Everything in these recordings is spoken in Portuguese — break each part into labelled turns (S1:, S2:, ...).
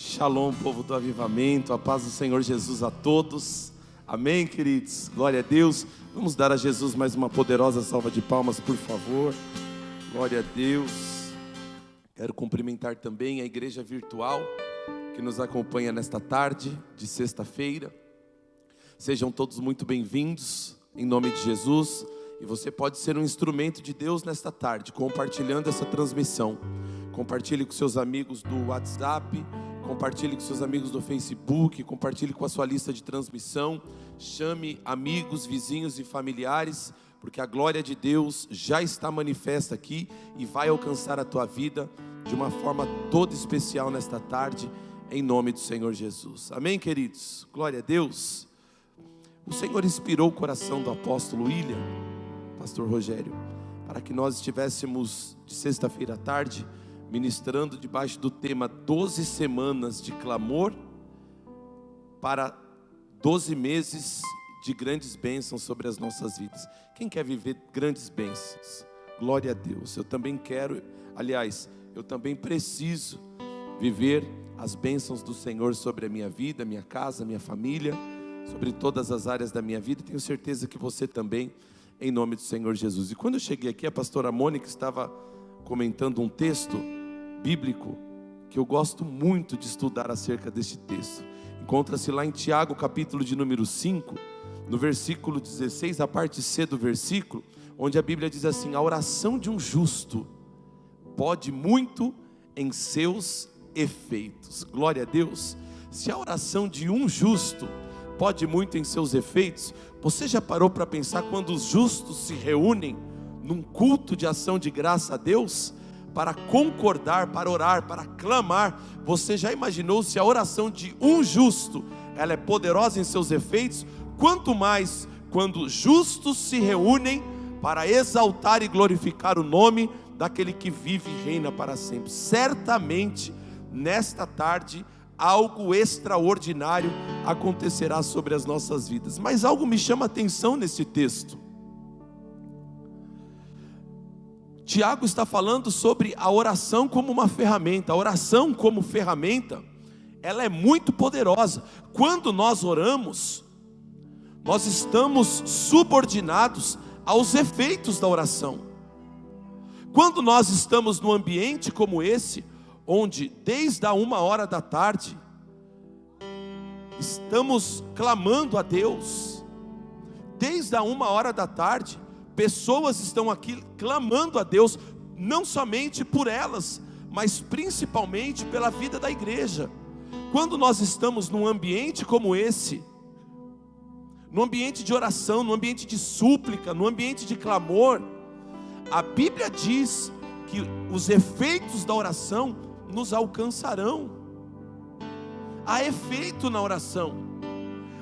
S1: Shalom, povo do avivamento, a paz do Senhor Jesus a todos, amém, queridos, glória a Deus. Vamos dar a Jesus mais uma poderosa salva de palmas, por favor, glória a Deus. Quero cumprimentar também a igreja virtual que nos acompanha nesta tarde de sexta-feira. Sejam todos muito bem-vindos, em nome de Jesus. E você pode ser um instrumento de Deus nesta tarde, compartilhando essa transmissão. Compartilhe com seus amigos do WhatsApp, compartilhe com seus amigos do Facebook, compartilhe com a sua lista de transmissão. Chame amigos, vizinhos e familiares, porque a glória de Deus já está manifesta aqui e vai alcançar a tua vida de uma forma toda especial nesta tarde, em nome do Senhor Jesus. Amém, queridos? Glória a Deus. O Senhor inspirou o coração do apóstolo William, pastor Rogério, para que nós estivéssemos de sexta-feira à tarde ministrando debaixo do tema 12 semanas de clamor para 12 meses de grandes bênçãos sobre as nossas vidas. Quem quer viver grandes bênçãos? Glória a Deus. Eu também quero, aliás, eu também preciso viver as bênçãos do Senhor sobre a minha vida, minha casa, minha família, sobre todas as áreas da minha vida. Tenho certeza que você também, em nome do Senhor Jesus. E quando eu cheguei aqui, a pastora Mônica estava comentando um texto bíblico que eu gosto muito de estudar acerca deste texto. Encontra-se lá em Tiago, capítulo de número 5, no versículo 16, a parte C do versículo, onde a Bíblia diz assim: a oração de um justo pode muito em seus efeitos. Glória a Deus. Se a oração de um justo pode muito em seus efeitos, você já parou para pensar quando os justos se reúnem num culto de ação de graça a Deus, para concordar, para orar, para clamar? Você já imaginou se a oração de um justo, ela é poderosa em seus efeitos? Quanto mais quando justos se reúnem para exaltar e glorificar o nome daquele que vive e reina para sempre. Certamente, nesta tarde, algo extraordinário acontecerá sobre as nossas vidas. Mas algo me chama a atenção nesse texto. Tiago está falando sobre a oração como uma ferramenta. A oração como ferramenta, ela é muito poderosa. Quando nós oramos, nós estamos subordinados aos efeitos da oração. Quando nós estamos num ambiente como esse, onde desde a 1h da tarde estamos clamando a Deus, desde a 1h da tarde, pessoas estão aqui clamando a Deus, não somente por elas, mas principalmente pela vida da igreja. Quando nós estamos num ambiente como esse, num ambiente de oração, num ambiente de súplica, num ambiente de clamor, a Bíblia diz que os efeitos da oração nos alcançarão. Há efeito na oração,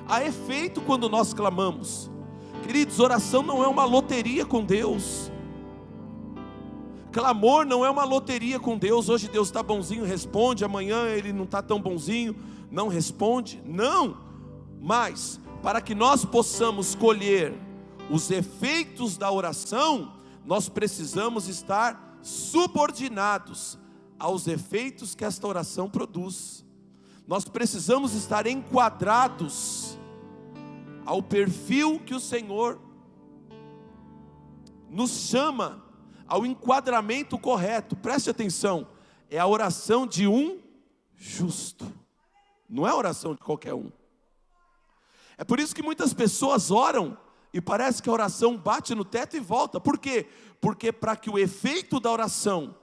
S1: há efeito quando nós clamamos. Queridos, oração não é uma loteria com Deus. Clamor não é uma loteria com Deus. Hoje Deus está bonzinho, responde. Amanhã Ele não está tão bonzinho, não responde. Não, mas para que nós possamos colher os efeitos da oração, nós precisamos estar subordinados aos efeitos que esta oração produz. Nós precisamos estar enquadrados ao perfil que o Senhor nos chama, ao enquadramento correto. Preste atenção, é a oração de um justo, não é a oração de qualquer um. É por isso que muitas pessoas oram e parece que a oração bate no teto e volta. Por quê? Porque para que o efeito da oração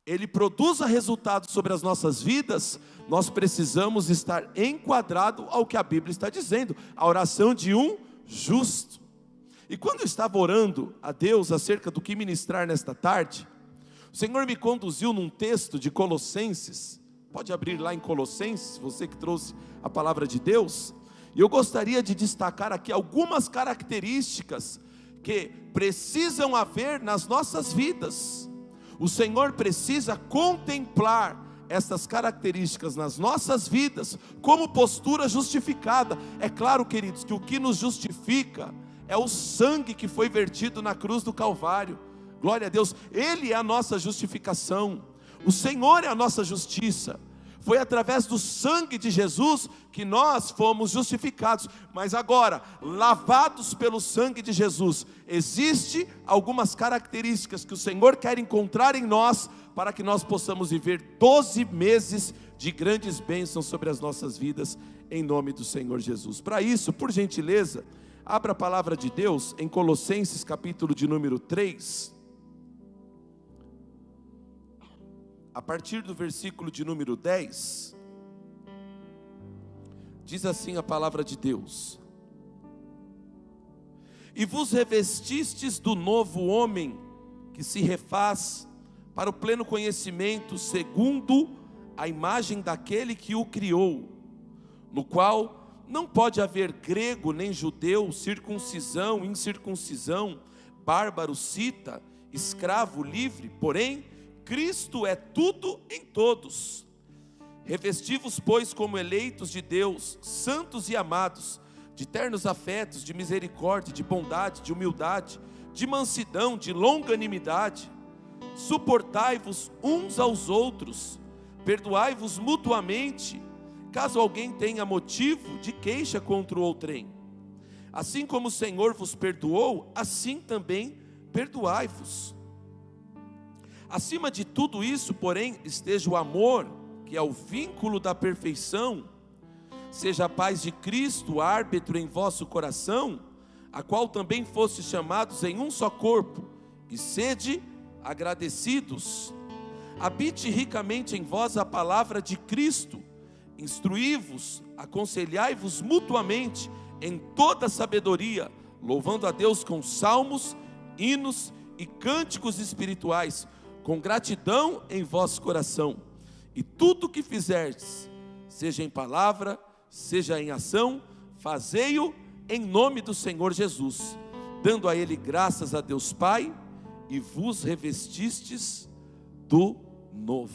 S1: ele produza resultados sobre as nossas vidas, nós precisamos estar enquadrado ao que a Bíblia está dizendo, a oração de um justo. E quando eu estava orando a Deus acerca do que ministrar nesta tarde, o Senhor me conduziu num texto de Colossenses. Pode abrir lá em Colossenses, você que trouxe a palavra de Deus. E eu gostaria de destacar aqui algumas características que precisam haver nas nossas vidas. O Senhor precisa contemplar essas características nas nossas vidas como postura justificada. É claro, queridos, que o que nos justifica é o sangue que foi vertido na cruz do Calvário. Glória a Deus, Ele é a nossa justificação. O Senhor é a nossa justiça. foi através do sangue de Jesus que nós fomos justificados. Mas agora, lavados pelo sangue de Jesus, existe algumas características que o Senhor quer encontrar em nós, para que nós possamos viver 12 meses de grandes bênçãos sobre as nossas vidas, em nome do Senhor Jesus. Para isso, por gentileza, abra a palavra de Deus em Colossenses capítulo de número 3, a partir do versículo de número 10, diz assim a palavra de Deus: e vos revestistes do novo homem, que se refaz para o pleno conhecimento, segundo a imagem daquele que o criou, no qual não pode haver grego nem judeu, circuncisão, incircuncisão, bárbaro, cita, escravo, livre, porém Cristo é tudo em todos. Revesti-vos, pois, como eleitos de Deus, santos e amados, de ternos afetos, de misericórdia, de bondade, de humildade, de mansidão, de longanimidade. Suportai-vos uns aos outros, perdoai-vos mutuamente, caso alguém tenha motivo de queixa contra o outrem. Assim como o Senhor vos perdoou, assim também perdoai-vos. Acima de tudo isso, porém, esteja o amor, que é o vínculo da perfeição. Seja a paz de Cristo árbitro em vosso coração, a qual também fostes chamados em um só corpo, e sede agradecidos. Habite ricamente em vós a palavra de Cristo, instruí-vos, aconselhai-vos mutuamente em toda sabedoria, louvando a Deus com salmos, hinos e cânticos espirituais, com gratidão em vosso coração. E tudo o que fizerdes, seja em palavra, seja em ação, fazei-o em nome do Senhor Jesus, dando a Ele graças a Deus Pai, e vos revestistes do novo.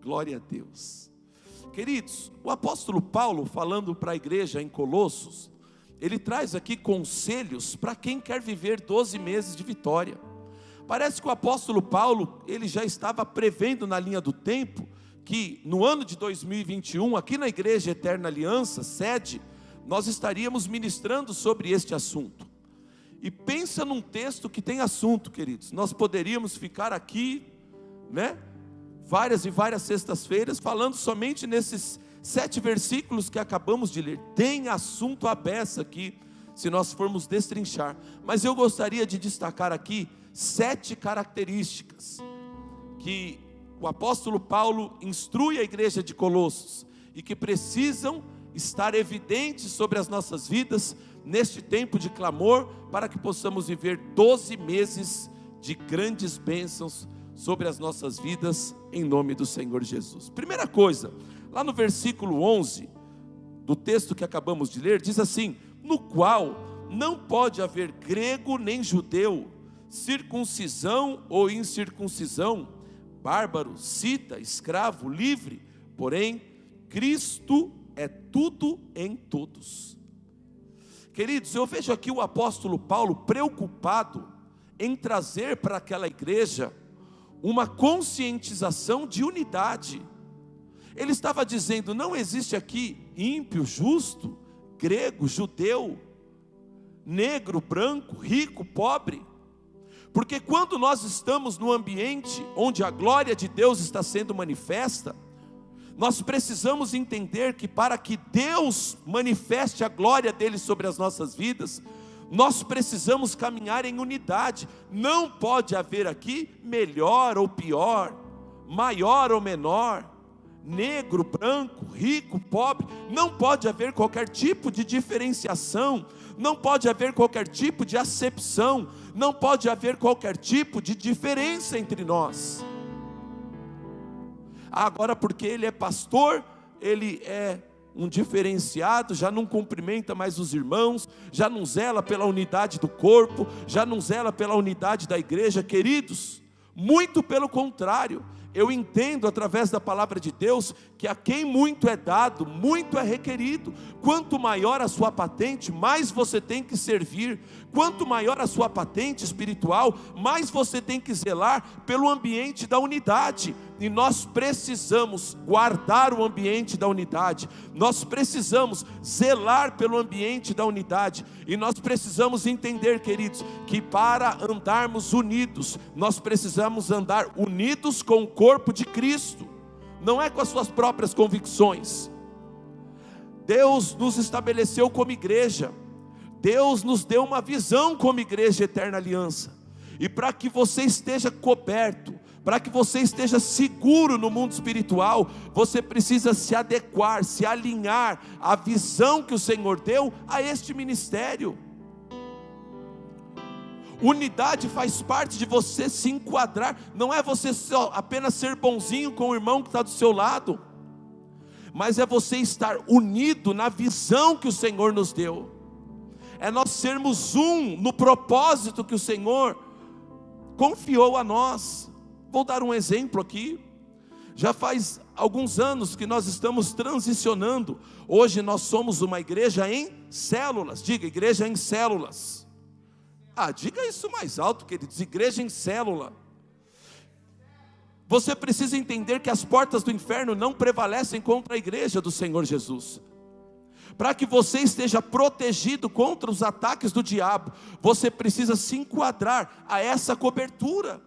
S1: Glória a Deus. Queridos, o apóstolo Paulo, falando para a igreja em Colossos, ele traz aqui conselhos para quem quer viver 12 meses de vitória. Parece que o apóstolo Paulo, ele já estava prevendo na linha do tempo, que no ano de 2021, aqui na Igreja Eterna Aliança, sede, nós estaríamos ministrando sobre este assunto. E pensa num texto que tem assunto, queridos. Nós poderíamos ficar aqui, várias e várias sextas-feiras, falando somente nesses 7 versículos que acabamos de ler. Tem assunto à beça aqui, se nós formos destrinchar. Mas eu gostaria de destacar aqui 7 características que o apóstolo Paulo instrui a igreja de Colossos e que precisam estar evidentes sobre as nossas vidas neste tempo de clamor, para que possamos viver 12 meses de grandes bênçãos sobre as nossas vidas, em nome do Senhor Jesus. Primeira coisa, lá no versículo 11 do texto que acabamos de ler, diz assim: no qual não pode haver grego nem judeu, circuncisão ou incircuncisão, bárbaro, cita, escravo, livre, porém Cristo é tudo em todos. Queridos, eu vejo aqui o apóstolo Paulo preocupado em trazer para aquela igreja uma conscientização de unidade. Ele estava dizendo: não existe aqui ímpio, justo, grego, judeu, negro, branco, rico, pobre. Porque quando nós estamos no ambiente onde a glória de Deus está sendo manifesta, nós precisamos entender que para que Deus manifeste a glória dele sobre as nossas vidas, nós precisamos caminhar em unidade. Não pode haver aqui melhor ou pior, maior ou menor, negro, branco, rico, pobre. Não pode haver qualquer tipo de diferenciação, não pode haver qualquer tipo de acepção, não pode haver qualquer tipo de diferença entre nós. Agora, porque ele é pastor, ele é um diferenciado, já não cumprimenta mais os irmãos, já não zela pela unidade do corpo, já não zela pela unidade da igreja. Queridos, muito pelo contrário, eu entendo através da palavra de Deus que a quem muito é dado, muito é requerido. Quanto maior a sua patente, mais você tem que servir. Quanto maior a sua patente espiritual, mais você tem que zelar pelo ambiente da unidade. E nós precisamos guardar o ambiente da unidade. Nós precisamos zelar pelo ambiente da unidade. E nós precisamos entender, queridos, que para andarmos unidos, nós precisamos andar unidos com o corpo de Cristo. Não é com as suas próprias convicções. Deus nos estabeleceu como igreja. Deus nos deu uma visão como igreja Eterna Aliança. E para que você esteja coberto, para que você esteja seguro no mundo espiritual, você precisa se adequar, se alinhar à visão que o Senhor deu a este ministério. Unidade faz parte de você se enquadrar. Não é você só apenas ser bonzinho com o irmão que está do seu lado, mas é você estar unido na visão que o Senhor nos deu. É nós sermos um no propósito que o Senhor confiou a nós. Vou dar um exemplo aqui. Já faz alguns anos que nós estamos transicionando. Hoje nós somos uma igreja em células. Diga, igreja em células. Diga isso mais alto, queridos, igreja em célula. Você precisa entender que as portas do inferno não prevalecem contra a igreja do Senhor Jesus. Para que você esteja protegido contra os ataques do diabo, você precisa se enquadrar a essa cobertura.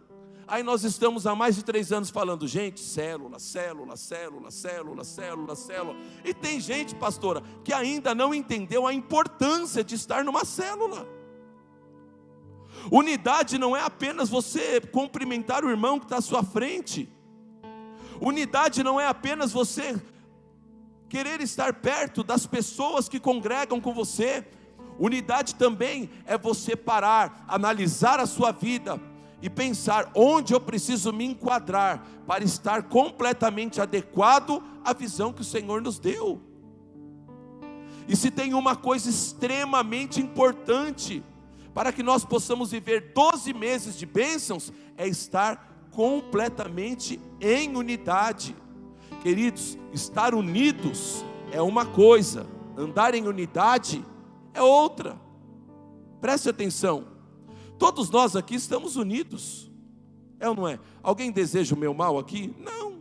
S1: Aí nós estamos há mais de 3 anos falando, gente, célula, célula, célula, célula, célula, célula. E tem gente, pastora, que ainda não entendeu a importância de estar numa célula. Unidade não é apenas você cumprimentar o irmão que está à sua frente. Unidade não é apenas você querer estar perto das pessoas que congregam com você. Unidade também é você parar, analisar a sua vida e pensar onde eu preciso me enquadrar para estar completamente adequado à visão que o Senhor nos deu. E se tem uma coisa extremamente importante para que nós possamos viver 12 meses de bênçãos, é estar completamente em unidade. Queridos, estar unidos é uma coisa, andar em unidade é outra. Preste atenção, todos nós aqui estamos unidos, é ou não é? Alguém deseja o meu mal aqui? Não.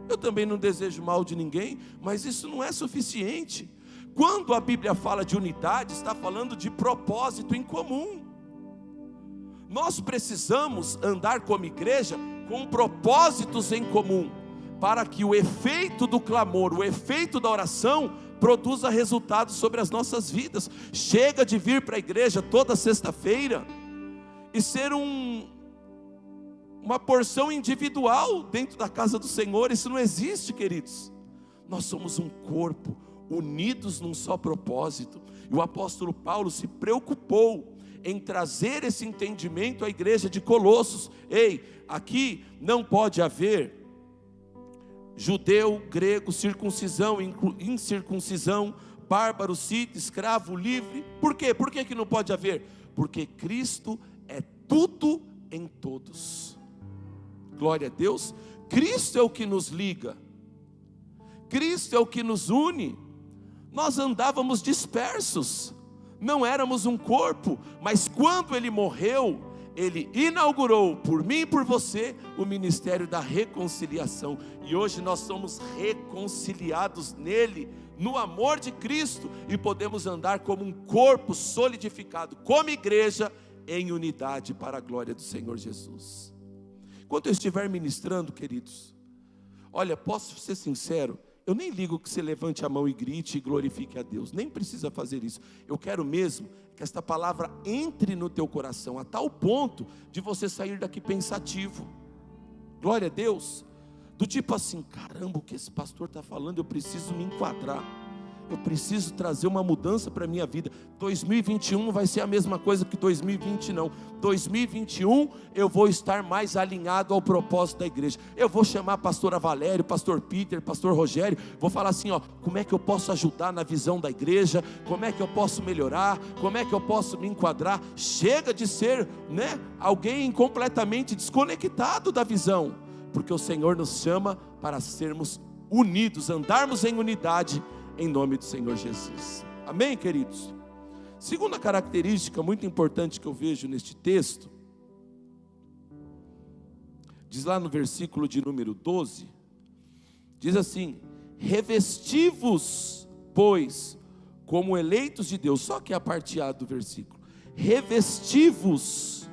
S1: Eu também não desejo mal de ninguém, mas isso não é suficiente. Quando a Bíblia fala de unidade, está falando de propósito em comum. Nós precisamos andar como igreja com propósitos em comum, para que o efeito do clamor, o efeito da oração, produza resultados sobre as nossas vidas. Chega de vir para a igreja toda sexta-feira e ser uma porção individual dentro da casa do Senhor. Isso não existe, queridos. Nós somos um corpo, unidos num só propósito. E o apóstolo Paulo se preocupou em trazer esse entendimento à igreja de Colossos. Ei, aqui não pode haver judeu, grego, circuncisão, incircuncisão, bárbaro, cita, escravo, livre. Por quê? Por que não pode haver? Porque Cristo é tudo em todos. Glória a Deus. Cristo é o que nos liga, Cristo é o que nos une. Nós andávamos dispersos, não éramos um corpo, mas quando Ele morreu, Ele inaugurou por mim e por você o ministério da reconciliação. E hoje nós somos reconciliados nele, no amor de Cristo, e podemos andar como um corpo solidificado, como igreja, em unidade para a glória do Senhor Jesus. Enquanto eu estiver ministrando, queridos, olha, posso ser sincero, eu nem ligo que você levante a mão e grite e glorifique a Deus, nem precisa fazer isso. Eu quero mesmo que esta palavra entre no teu coração, a tal ponto de você sair daqui pensativo. Glória a Deus. Do tipo assim, caramba, o que esse pastor está falando, eu preciso me enquadrar, eu preciso trazer uma mudança para a minha vida. 2021 não vai ser a mesma coisa que 2020 não. 2021 eu vou estar mais alinhado ao propósito da igreja. Eu vou chamar a pastora Valério, pastor Peter, pastor Rogério, vou falar assim, ó, como é que eu posso ajudar na visão da igreja, como é que eu posso melhorar, como é que eu posso me enquadrar. Chega de ser, alguém completamente desconectado da visão. porque o Senhor nos chama para sermos unidos, andarmos em unidade, em nome do Senhor Jesus. Amém, queridos? Segunda característica muito importante que eu vejo neste texto, diz lá no versículo de número 12, diz assim: revesti-vos, pois, como eleitos de Deus. Só que a parte A do versículo, revesti-vos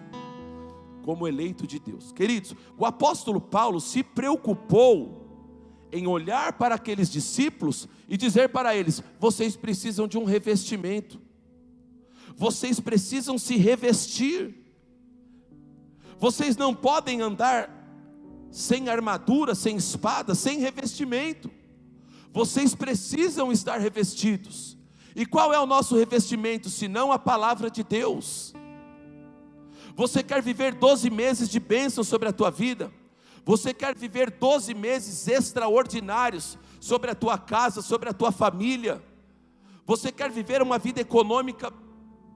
S1: como eleito de Deus. Queridos, o apóstolo Paulo se preocupou em olhar para aqueles discípulos e dizer para eles: vocês precisam de um revestimento, vocês precisam se revestir, vocês não podem andar sem armadura, sem espada, sem revestimento, vocês precisam estar revestidos. E qual é o nosso revestimento, senão a palavra de Deus? Você quer viver 12 meses de bênção sobre a tua vida? Você quer viver 12 meses extraordinários sobre a tua casa, sobre a tua família? Você quer viver uma vida econômica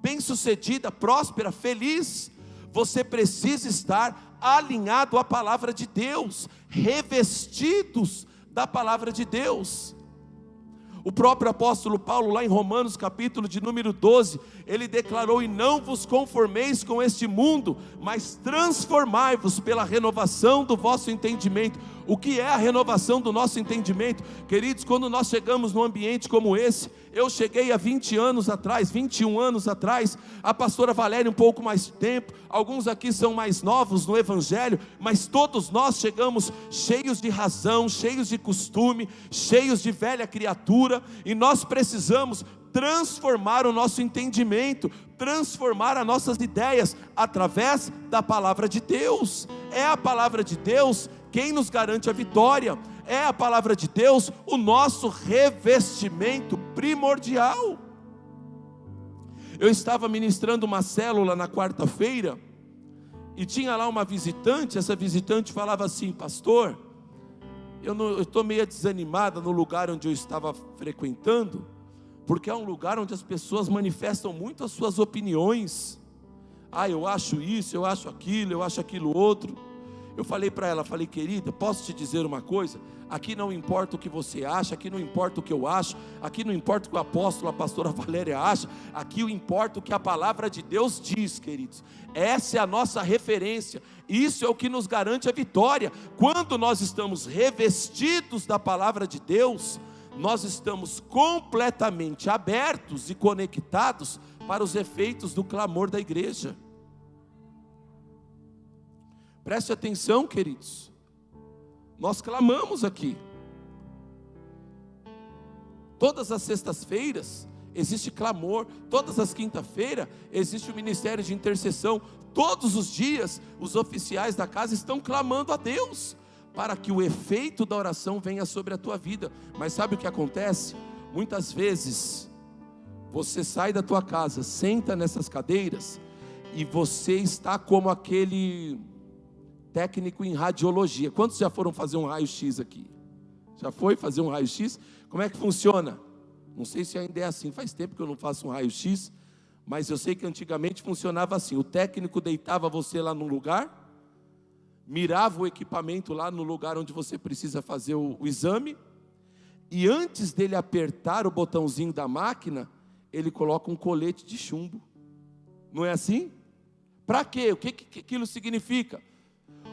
S1: bem-sucedida, próspera, feliz? Você precisa estar alinhado à palavra de Deus, revestidos da palavra de Deus. O próprio apóstolo Paulo, lá em Romanos capítulo de número 12, ele declarou: e não vos conformeis com este mundo, mas transformai-vos pela renovação do vosso entendimento. O que é a renovação do nosso entendimento? Queridos, quando nós chegamos num ambiente como esse, eu cheguei há 20 anos atrás, 21 anos atrás, a pastora Valéria um pouco mais de tempo, alguns aqui são mais novos no evangelho, mas todos nós chegamos cheios de razão, cheios de costume, cheios de velha criatura, e nós precisamos transformar o nosso entendimento, transformar as nossas ideias, através da palavra de Deus. É a palavra de Deus quem nos garante a vitória, é a palavra de Deus o nosso revestimento primordial. Eu estava ministrando uma célula na quarta-feira, e tinha lá uma visitante. Essa visitante falava assim: pastor, eu estou meio desanimada no lugar onde eu estava frequentando, porque é um lugar onde as pessoas manifestam muito as suas opiniões. Eu acho isso, eu acho aquilo outro. Eu falei para ela, querida, posso te dizer uma coisa? Aqui não importa o que você acha, aqui não importa o que eu acho, aqui não importa o que o apóstolo, a pastora Valéria acha, aqui importa o que a palavra de Deus diz, queridos. Essa é a nossa referência, isso é o que nos garante a vitória. Quando nós estamos revestidos da palavra de Deus, nós estamos completamente abertos e conectados para os efeitos do clamor da igreja. Preste atenção, queridos, nós clamamos aqui, todas as sextas-feiras existe clamor, todas as quinta-feiras existe o ministério de intercessão, todos os dias os oficiais da casa estão clamando a Deus, para que o efeito da oração venha sobre a tua vida. Mas sabe o que acontece? Muitas vezes, você sai da tua casa, senta nessas cadeiras, e você está como aquele técnico em radiologia. Quantos já foram fazer um raio-x aqui? Já foi fazer um raio-x? Como é que funciona? Não sei se ainda é assim, faz tempo que eu não faço um raio-x, mas eu sei que antigamente funcionava assim: o técnico deitava você lá num lugar, mirava o equipamento lá no lugar onde você precisa fazer o exame, e antes dele apertar o botãozinho da máquina, ele coloca um colete de chumbo. Não é assim? Para quê? O que aquilo significa?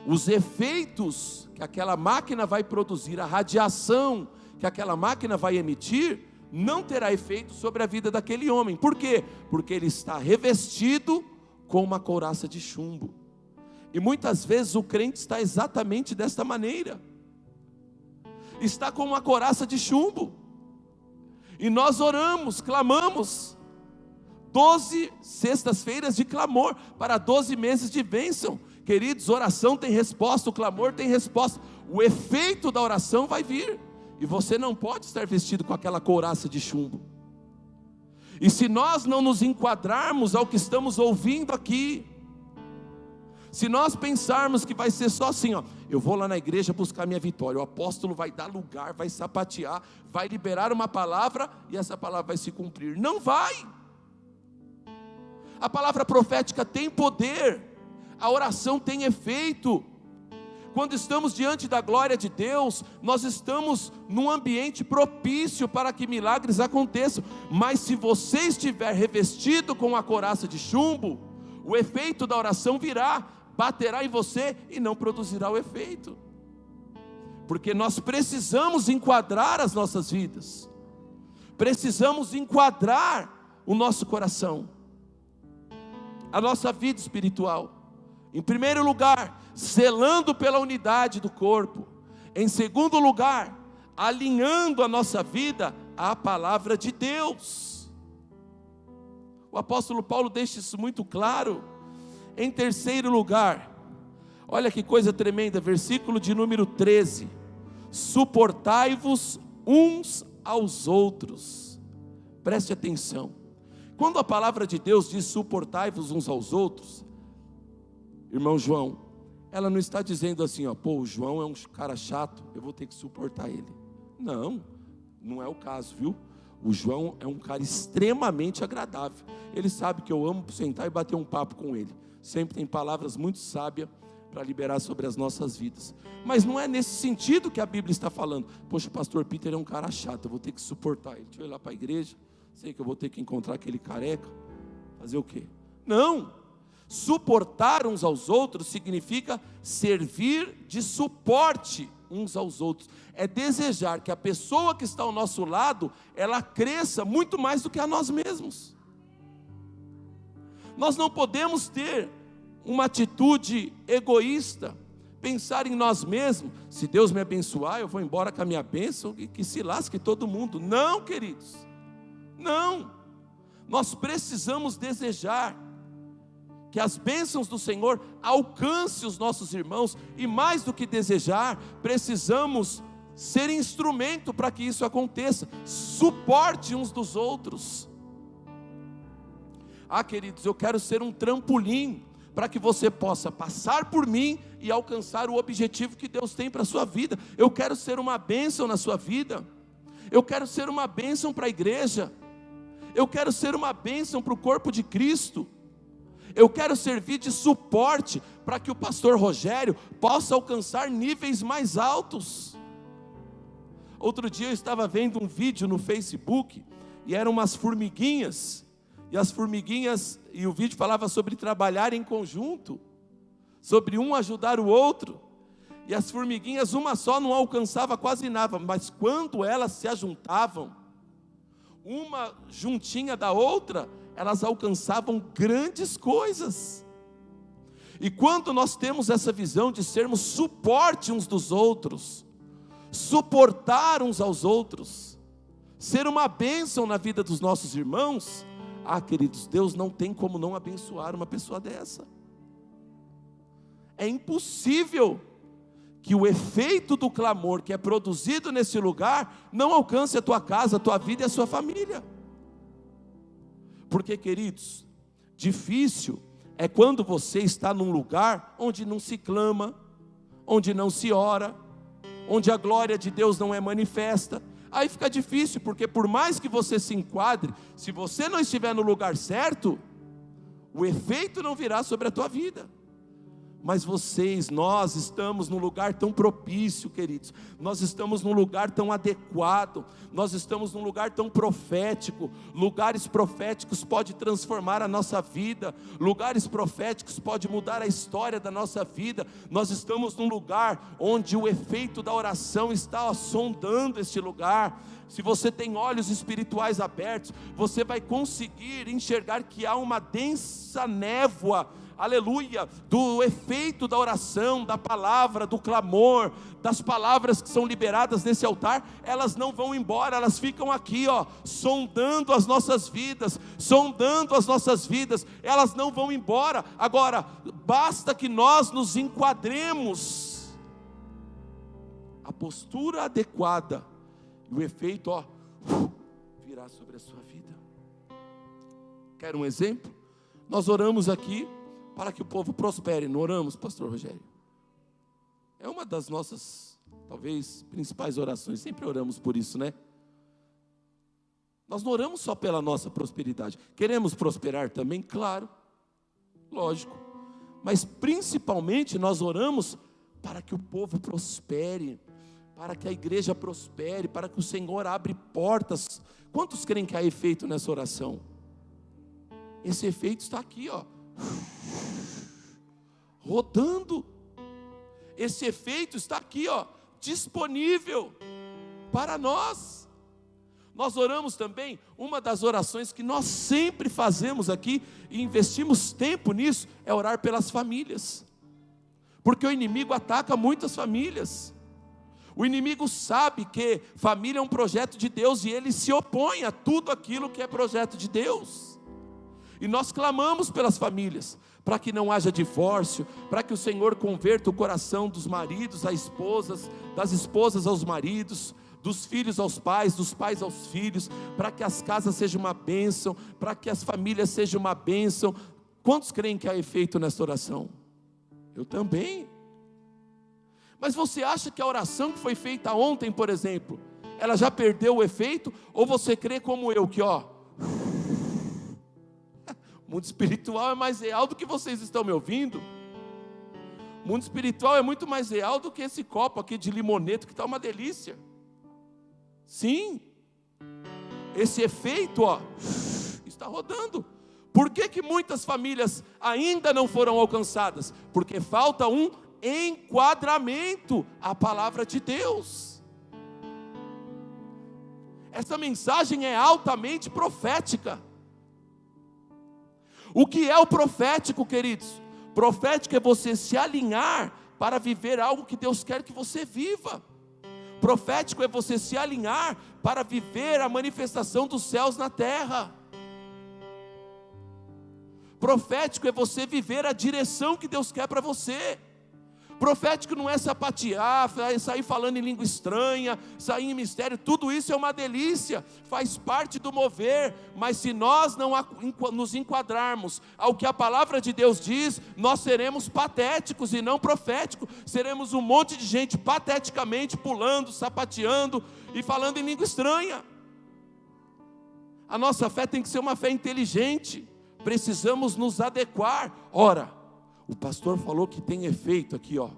S1: Os efeitos que aquela máquina vai produzir, a radiação que aquela máquina vai emitir, não terá efeito sobre a vida daquele homem. Por quê? Porque ele está revestido com uma couraça de chumbo. E muitas vezes o crente está exatamente desta maneira, está com uma couraça de chumbo, e nós oramos, clamamos, 12 sextas-feiras de clamor, para 12 meses de bênção. Queridos, oração tem resposta, o clamor tem resposta, o efeito da oração vai vir, e você não pode estar vestido com aquela couraça de chumbo. E se nós não nos enquadrarmos ao que estamos ouvindo aqui, se nós pensarmos que vai ser só assim, eu vou lá na igreja buscar minha vitória, o apóstolo vai dar lugar, vai sapatear, vai liberar uma palavra, e essa palavra vai se cumprir. Não vai. A palavra profética tem poder, a oração tem efeito. quando estamos diante da glória de Deus, nós estamos num ambiente propício para que milagres aconteçam. Mas se você estiver revestido com a couraça de chumbo, o efeito da oração virá, baterá em você e não produzirá o efeito. Porque nós precisamos enquadrar as nossas vidas, precisamos enquadrar o nosso coração, a nossa vida espiritual. Em primeiro lugar, zelando pela unidade do corpo. Em segundo lugar, alinhando a nossa vida à palavra de Deus. O apóstolo Paulo deixa isso muito claro. Em terceiro lugar, olha que coisa tremenda, versículo de número 13: suportai-vos uns aos outros. Preste atenção. Quando a palavra de Deus diz suportai-vos uns aos outros, irmão João, ela não está dizendo assim, pô, o João é um cara chato, eu vou ter que suportar ele. Não, não é o caso, viu? O João é um cara extremamente agradável. Ele sabe que eu amo sentar e bater um papo com ele. Sempre tem palavras muito sábias para liberar sobre as nossas vidas. Mas não é nesse sentido que a Bíblia está falando. Poxa, o pastor Peter é um cara chato, eu vou ter que suportar ele. Deixa eu ir lá para a igreja, sei que eu vou ter que encontrar aquele careca. Fazer o quê? Não. Suportar uns aos outros significa servir de suporte uns aos outros. É desejar que a pessoa que está ao nosso lado, ela cresça muito mais do que a nós mesmos. Nós não podemos ter uma atitude egoísta, pensar em nós mesmos. Se Deus me abençoar, eu vou embora com a minha bênção e que se lasque todo mundo. Não, queridos, não. Nós precisamos desejar que as bênçãos do Senhor alcancem os nossos irmãos, e mais do que desejar, precisamos ser instrumento para que isso aconteça, suporte uns dos outros. Queridos, eu quero ser um trampolim, para que você possa passar por mim e alcançar o objetivo que Deus tem para a sua vida. Eu quero ser uma bênção na sua vida, eu quero ser uma bênção para a igreja, eu quero ser uma bênção para o corpo de Cristo. Eu quero servir de suporte para que o pastor Rogério possa alcançar níveis mais altos. Outro dia eu estava vendo um vídeo no Facebook, e eram umas formiguinhas, e o vídeo falava sobre trabalhar em conjunto, sobre um ajudar o outro, e as formiguinhas, uma só não alcançava quase nada, mas quando elas se ajuntavam, uma juntinha da outra, elas alcançavam grandes coisas. E quando nós temos essa visão de sermos suporte uns dos outros, suportar uns aos outros, ser uma bênção na vida dos nossos irmãos, queridos, Deus não tem como não abençoar uma pessoa dessa. É impossível que o efeito do clamor que é produzido nesse lugar não alcance a tua casa, a tua vida e a sua família. Porque, queridos, difícil é quando você está num lugar onde não se clama, onde não se ora, onde a glória de Deus não é manifesta. Aí fica difícil, porque por mais que você se enquadre, se você não estiver no lugar certo, o efeito não virá sobre a tua vida. Mas nós estamos num lugar tão propício, queridos, nós estamos num lugar tão adequado, nós estamos num lugar tão profético. Lugares proféticos podem transformar a nossa vida, lugares proféticos podem mudar a história da nossa vida. Nós estamos num lugar onde o efeito da oração está sondando este lugar. Se você tem olhos espirituais abertos, você vai conseguir enxergar que há uma densa névoa, aleluia, do efeito da oração, da palavra, do clamor, das palavras que são liberadas nesse altar. Elas não vão embora, elas ficam aqui, sondando as nossas vidas, elas não vão embora. Agora, basta que nós nos enquadremos, a postura adequada, e o efeito, virá sobre a sua vida. Quer um exemplo? Nós oramos aqui para que o povo prospere, não oramos, pastor Rogério? É uma das nossas, talvez, principais orações. Sempre oramos por isso, né? Nós não oramos só pela nossa prosperidade. Queremos prosperar também? Claro, lógico. Mas principalmente nós oramos para que o povo prospere, para que a igreja prospere, para que o Senhor abra portas. Quantos creem que há efeito nessa oração? Esse efeito está aqui, ó, rodando. Esse efeito está aqui, ó, disponível para nós. Nós oramos também, uma das orações que nós sempre fazemos aqui, e investimos tempo nisso, é orar pelas famílias. Porque o inimigo ataca muitas famílias. O inimigo sabe que família é um projeto de Deus, e ele se opõe a tudo aquilo que é projeto de Deus. E nós clamamos pelas famílias, para que não haja divórcio, para que o Senhor converta o coração dos maridos às esposas, das esposas aos maridos, dos filhos aos pais, dos pais aos filhos, para que as casas sejam uma bênção, para que as famílias sejam uma bênção. Quantos creem que há efeito nessa oração? Eu também. Mas você acha que a oração que foi feita ontem, por exemplo, ela já perdeu o efeito? Ou você crê como eu, que ó, o mundo espiritual é mais real do que vocês estão me ouvindo? O mundo espiritual é muito mais real do que esse copo aqui de limoneto, que está uma delícia. Sim, esse efeito, ó, está rodando. Por que muitas famílias ainda não foram alcançadas? Porque falta um enquadramento à palavra de Deus. Essa mensagem é altamente profética. O que é o profético, queridos? Profético é você se alinhar para viver algo que Deus quer que você viva. Profético é você se alinhar para viver a manifestação dos céus na terra. Profético é você viver a direção que Deus quer para você. Profético não é sapatear, sair falando em língua estranha, sair em mistério. Tudo isso é uma delícia, faz parte do mover. Mas se nós não nos enquadrarmos ao que a palavra de Deus diz, nós seremos patéticos e não proféticos. Seremos um monte de gente pateticamente pulando, sapateando e falando em língua estranha. A nossa fé tem que ser uma fé inteligente. Precisamos nos adequar. Ora, o pastor falou que tem efeito aqui, ó,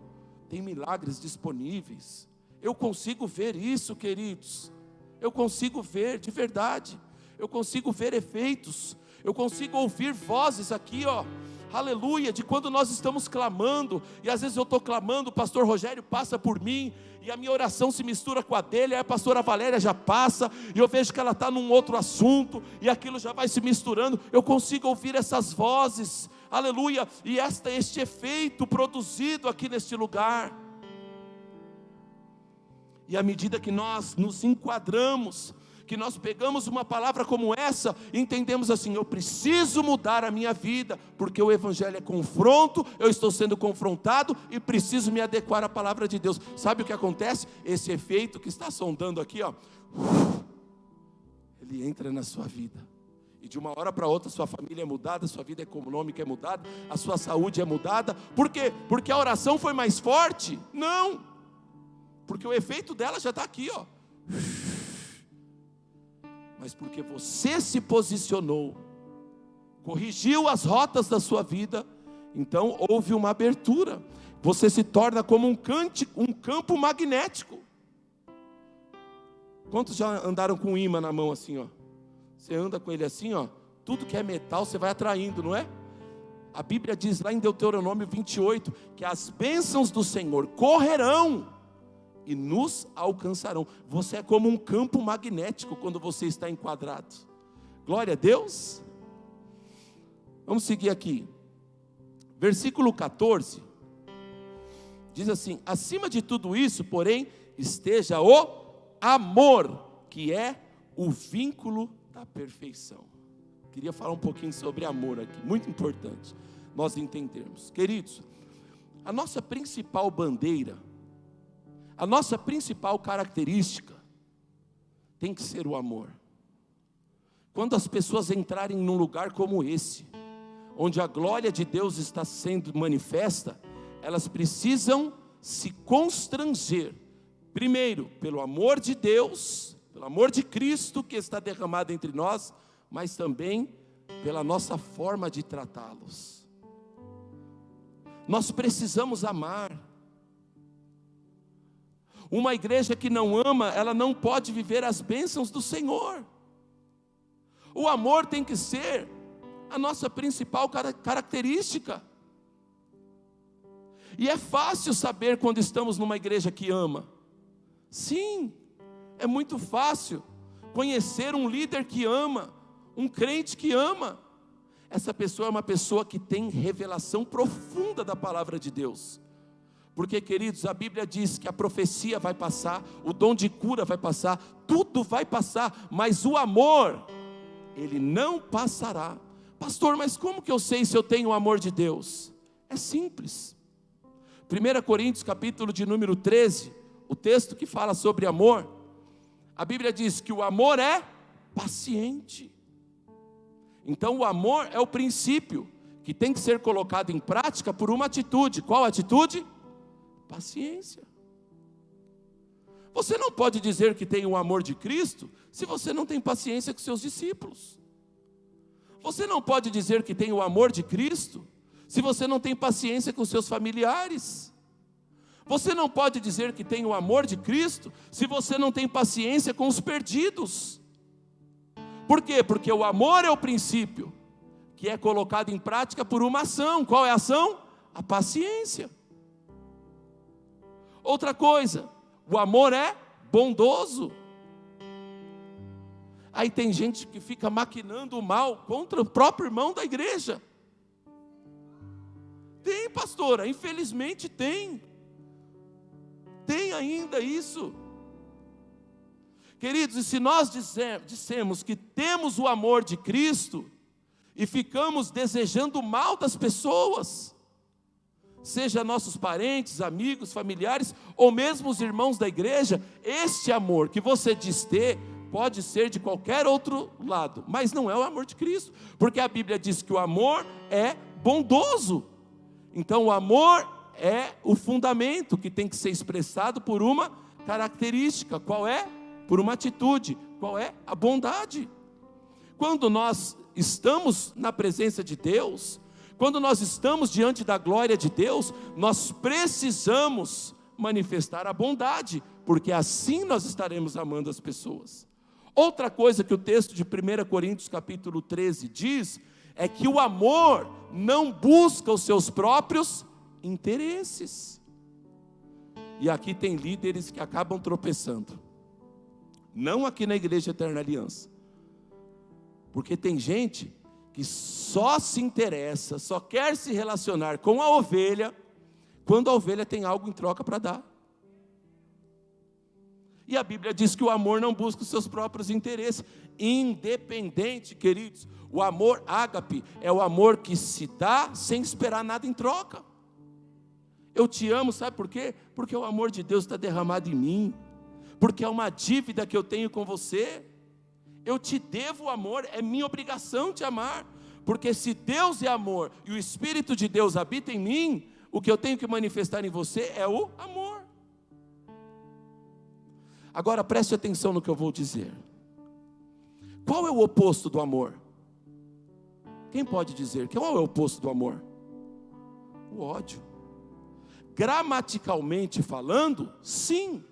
S1: tem milagres disponíveis. Eu consigo ver isso, queridos. Eu consigo ver de verdade. Eu consigo ver efeitos. Eu consigo ouvir vozes aqui, ó, aleluia, de quando nós estamos clamando. E às vezes eu estou clamando, o pastor Rogério passa por mim, e a minha oração se mistura com a dele. Aí a pastora Valéria já passa, e eu vejo que ela está num outro assunto, e aquilo já vai se misturando. Eu consigo ouvir essas vozes, aleluia, e este efeito produzido aqui neste lugar. E à medida que nós nos enquadramos, que nós pegamos uma palavra como essa, e entendemos assim: eu preciso mudar a minha vida, porque o evangelho é confronto, eu estou sendo confrontado e preciso me adequar à palavra de Deus. Sabe o que acontece? Esse efeito que está sondando aqui, ó, ele entra na sua vida. E de uma hora para outra sua família é mudada, sua vida econômica é mudada, a sua saúde é mudada. Por quê? Porque a oração foi mais forte? Não, porque o efeito dela já está aqui, ó. Mas porque você se posicionou, corrigiu as rotas da sua vida, então houve uma abertura. Você se torna como um campo magnético. Quantos já andaram com um imã na mão assim, ó? Você anda com ele assim, ó, tudo que é metal você vai atraindo, não é? A Bíblia diz lá em Deuteronômio 28, que as bênçãos do Senhor correrão e nos alcançarão. Você é como um campo magnético quando você está enquadrado. Glória a Deus. Vamos seguir aqui. Versículo 14. Diz assim: acima de tudo isso, porém, esteja o amor, que é o vínculo da perfeição. Queria falar um pouquinho sobre amor aqui, muito importante nós entendermos. Queridos, a nossa principal bandeira, a nossa principal característica tem que ser o amor. Quando as pessoas entrarem num lugar como esse, onde a glória de Deus está sendo manifesta, elas precisam se constranger, primeiro, pelo amor de Deus, pelo amor de Cristo que está derramado entre nós, mas também pela nossa forma de tratá-los. Nós precisamos amar. Uma igreja que não ama, ela não pode viver as bênçãos do Senhor. O amor tem que ser a nossa principal característica. E é fácil saber quando estamos numa igreja que ama. Sim, é muito fácil conhecer um líder que ama, um crente que ama. Essa pessoa é uma pessoa que tem revelação profunda da palavra de Deus. Porque, queridos, a Bíblia diz que a profecia vai passar, o dom de cura vai passar, tudo vai passar, mas o amor, ele não passará. Pastor, mas como que eu sei se eu tenho o amor de Deus? É simples. 1 Coríntios capítulo de número 13, o texto que fala sobre amor, a Bíblia diz que o amor é paciente. Então o amor é o princípio que tem que ser colocado em prática por uma atitude. Qual atitude? Paciência. Você não pode dizer que tem o amor de Cristo se você não tem paciência com seus discípulos. Você não pode dizer que tem o amor de Cristo se você não tem paciência com seus familiares. Você não pode dizer que tem o amor de Cristo se você não tem paciência com os perdidos. Por quê? Porque o amor é o princípio que é colocado em prática por uma ação. Qual é a ação? A paciência. Outra coisa, o amor é bondoso. Aí tem gente que fica maquinando o mal contra o próprio irmão da igreja. Tem, pastora, infelizmente tem. Tem ainda isso. Queridos, e se nós dissemos que temos o amor de Cristo e ficamos desejando o mal das pessoas, seja nossos parentes, amigos, familiares, ou mesmo os irmãos da igreja, este amor que você diz ter, pode ser de qualquer outro lado, mas não é o amor de Cristo, porque a Bíblia diz que o amor é bondoso. Então o amor é o fundamento que tem que ser expressado por uma característica. Qual é? Por uma atitude. Qual é? A bondade. Quando nós estamos na presença de Deus, quando nós estamos diante da glória de Deus, nós precisamos manifestar a bondade, porque assim nós estaremos amando as pessoas. Outra coisa que o texto de 1 Coríntios capítulo 13 diz, é que o amor não busca os seus próprios interesses. E aqui tem líderes que acabam tropeçando. Não aqui na Igreja Eterna Aliança. Porque tem gente que só se interessa, só quer se relacionar com a ovelha, quando a ovelha tem algo em troca para dar. E a Bíblia diz que o amor não busca os seus próprios interesses. Independente, queridos, o amor ágape é o amor que se dá sem esperar nada em troca. Eu te amo, sabe por quê? Porque o amor de Deus está derramado em mim. Porque é uma dívida que eu tenho com você. Eu te devo amor, é minha obrigação te amar. Porque se Deus é amor e o Espírito de Deus habita em mim, o que eu tenho que manifestar em você é o amor. Agora preste atenção no que eu vou dizer. Qual é o oposto do amor? Quem pode dizer? Qual é o oposto do amor? O ódio. Gramaticalmente falando, sim,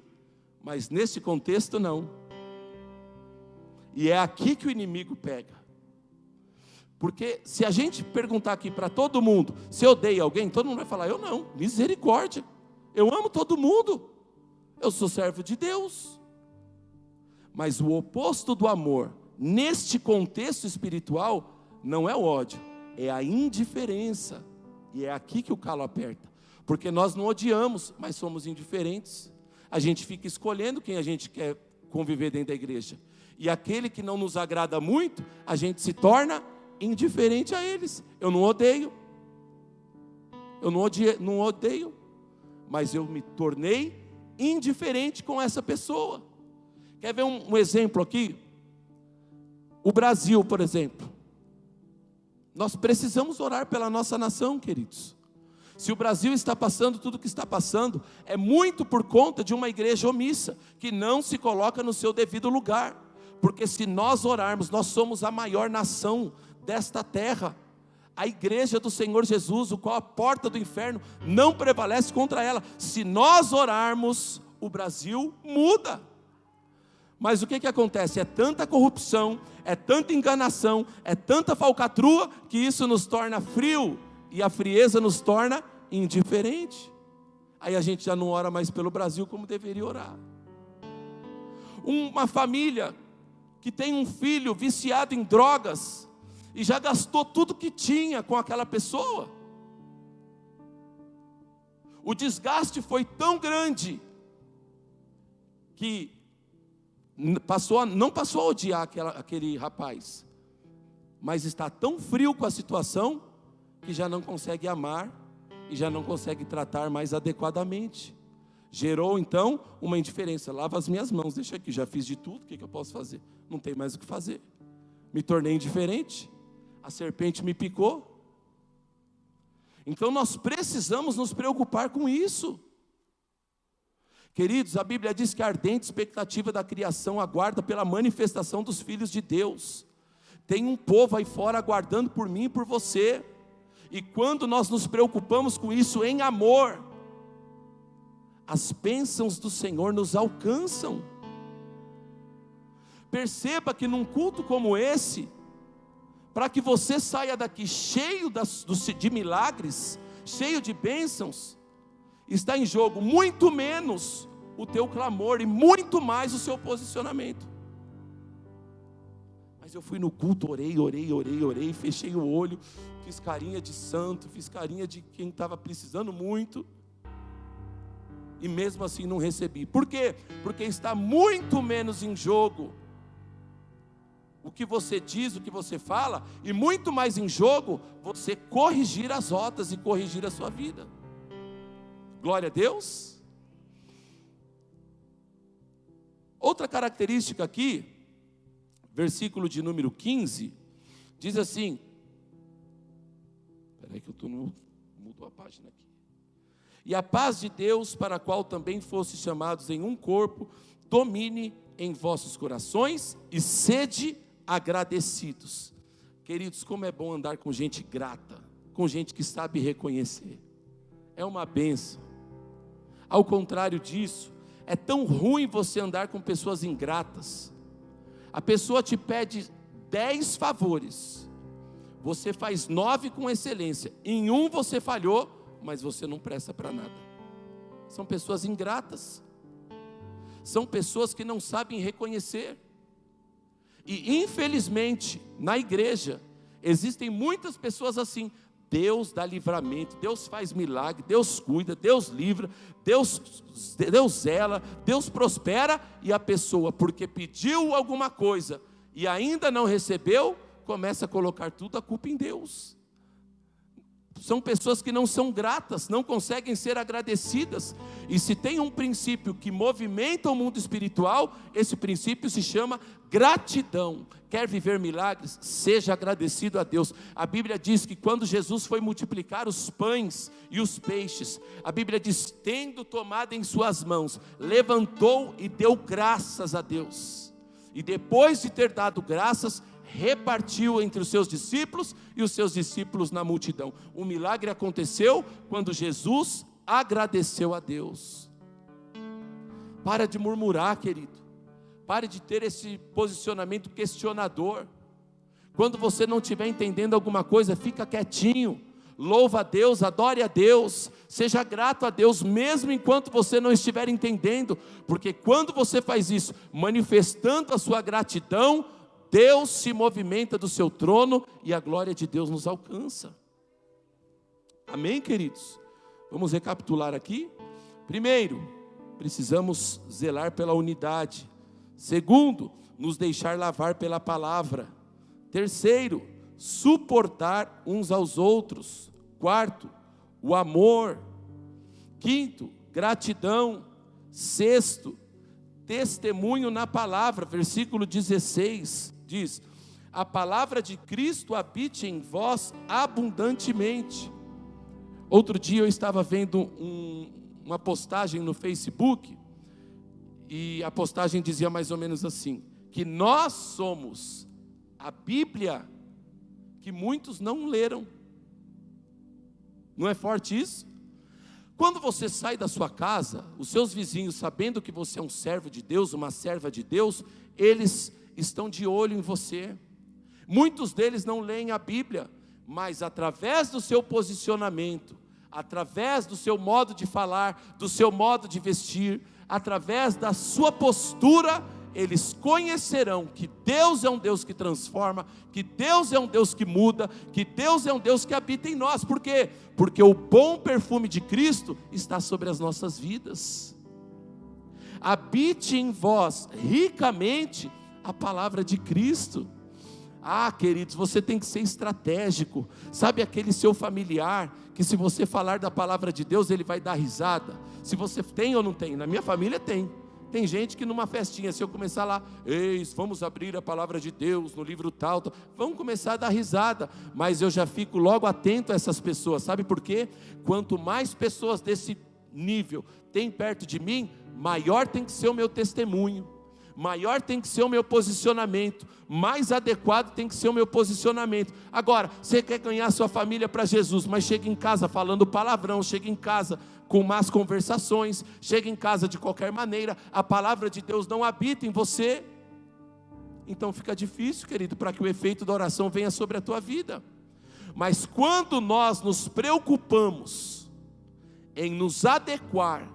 S1: mas nesse contexto não. E é aqui que o inimigo pega. Porque se a gente perguntar aqui para todo mundo, se odeia alguém, todo mundo vai falar, eu não, misericórdia, eu amo todo mundo, eu sou servo de Deus. Mas o oposto do amor, neste contexto espiritual, não é o ódio, é a indiferença. E é aqui que o calo aperta. Porque nós não odiamos, mas somos indiferentes. A gente fica escolhendo quem a gente quer conviver dentro da igreja. E aquele que não nos agrada muito, a gente se torna indiferente a eles. Eu não odeio. Eu não odeio. Mas eu me tornei indiferente com essa pessoa. Quer ver um exemplo aqui? O Brasil, por exemplo. Nós precisamos orar pela nossa nação, queridos. Se o Brasil está passando tudo o que está passando, é muito por conta de uma igreja omissa, que não se coloca no seu devido lugar. Porque se nós orarmos, nós somos a maior nação desta terra. A igreja do Senhor Jesus, o qual a porta do inferno não prevalece contra ela. Se nós orarmos, o Brasil muda. Mas o que acontece? É tanta corrupção, é tanta enganação, é tanta falcatrua, que isso nos torna frio, e a frieza nos torna indiferente. Aí a gente já não ora mais pelo Brasil como deveria orar. Uma família que tem um filho viciado em drogas, e já gastou tudo que tinha com aquela pessoa. O desgaste foi tão grande, que não passou a odiar aquele rapaz, mas está tão frio com a situação, que já não consegue amar, e já não consegue tratar mais adequadamente. Gerou então uma indiferença. Lava as minhas mãos, deixa aqui, já fiz de tudo, o que eu posso fazer? Não tem mais o que fazer. Me tornei indiferente, a serpente me picou. Então nós precisamos nos preocupar com isso. Queridos, a Bíblia diz que a ardente expectativa da criação aguarda pela manifestação dos filhos de Deus. Tem um povo aí fora aguardando por mim e por você. E quando nós nos preocupamos com isso em amor, as bênçãos do Senhor nos alcançam. Perceba que num culto como esse, para que você saia daqui cheio de milagres, cheio de bênçãos, está em jogo muito menos o teu clamor e muito mais o seu posicionamento. Mas eu fui no culto, orei, fechei o olho, fiz carinha de santo, fiz carinha de quem estava precisando muito, e mesmo assim não recebi. Por quê? Porque está muito menos em jogo o que você diz, o que você fala, e muito mais em jogo você corrigir as rotas e corrigir a sua vida. Glória a Deus. Outra característica aqui, versículo de número 15, diz assim, espera aí que mudou a página aqui. E a paz de Deus, para a qual também fostes chamados em um corpo, domine em vossos corações e sede agradecidos. Queridos, como é bom andar com gente grata, com gente que sabe reconhecer. É uma bênção. Ao contrário disso, é tão ruim você andar com pessoas ingratas. A pessoa te pede 10 favores, você faz 9 com excelência, em um você falhou, mas você não presta para nada. São pessoas ingratas, são pessoas que não sabem reconhecer. E infelizmente, na igreja, existem muitas pessoas assim. Deus dá livramento, Deus faz milagre, Deus cuida, Deus livra, Deus zela, Deus prospera, e a pessoa, porque pediu alguma coisa e ainda não recebeu, começa a colocar tudo a culpa em Deus. São pessoas que não são gratas, não conseguem ser agradecidas. E se tem um princípio que movimenta o mundo espiritual, esse princípio se chama gratidão. Quer viver milagres? Seja agradecido a Deus. A Bíblia diz que quando Jesus foi multiplicar os pães e os peixes, a Bíblia diz, tendo tomado em suas mãos, levantou e deu graças a Deus. E depois de ter dado graças, repartiu entre os seus discípulos e os seus discípulos na multidão. O milagre aconteceu quando Jesus agradeceu a Deus. Para de murmurar, querido. Pare de ter esse posicionamento questionador. Quando você não estiver entendendo alguma coisa, fica quietinho. Louva a Deus, adore a Deus, seja grato a Deus, mesmo enquanto você não estiver entendendo. Porque quando você faz isso, manifestando a sua gratidão, Deus se movimenta do seu trono e a glória de Deus nos alcança. Amém, queridos? Vamos recapitular aqui. Primeiro, precisamos zelar pela unidade. Segundo, nos deixar lavar pela palavra. Terceiro, suportar uns aos outros. Quarto, o amor. Quinto, gratidão. Sexto, testemunho na palavra. Versículo 16 diz: a palavra de Cristo habite em vós abundantemente. Outro dia eu estava vendo uma postagem no Facebook, e a postagem dizia mais ou menos assim, que nós somos a Bíblia que muitos não leram. Não é forte isso? Quando você sai da sua casa, os seus vizinhos, sabendo que você é um servo de Deus, uma serva de Deus, eles estão de olho em você. Muitos deles não leem a Bíblia, mas através do seu posicionamento, através do seu modo de falar, do seu modo de vestir, através da sua postura, eles conhecerão que Deus é um Deus que transforma, que Deus é um Deus que muda, que Deus é um Deus que habita em nós. Por quê? Porque o bom perfume de Cristo está sobre as nossas vidas. Habite em vós ricamente a palavra de Cristo. Ah, queridos, você tem que ser estratégico. Sabe aquele seu familiar que, se você falar da palavra de Deus, ele vai dar risada? Se você tem ou não tem? Na minha família tem. Tem gente que numa festinha, se eu começar lá, eis, vamos abrir a palavra de Deus no livro tal, vão começar a dar risada, mas eu já fico logo atento a essas pessoas. Sabe por quê? Quanto mais pessoas desse nível tem perto de mim, maior tem que ser o meu testemunho, maior tem que ser o meu posicionamento, mais adequado tem que ser o meu posicionamento. Agora, você quer ganhar sua família para Jesus, mas chega em casa falando palavrão, chega em casa com más conversações, chega em casa de qualquer maneira, a palavra de Deus não habita em você, então fica difícil, querido, para que o efeito da oração venha sobre a tua vida. Mas quando nós nos preocupamos em nos adequar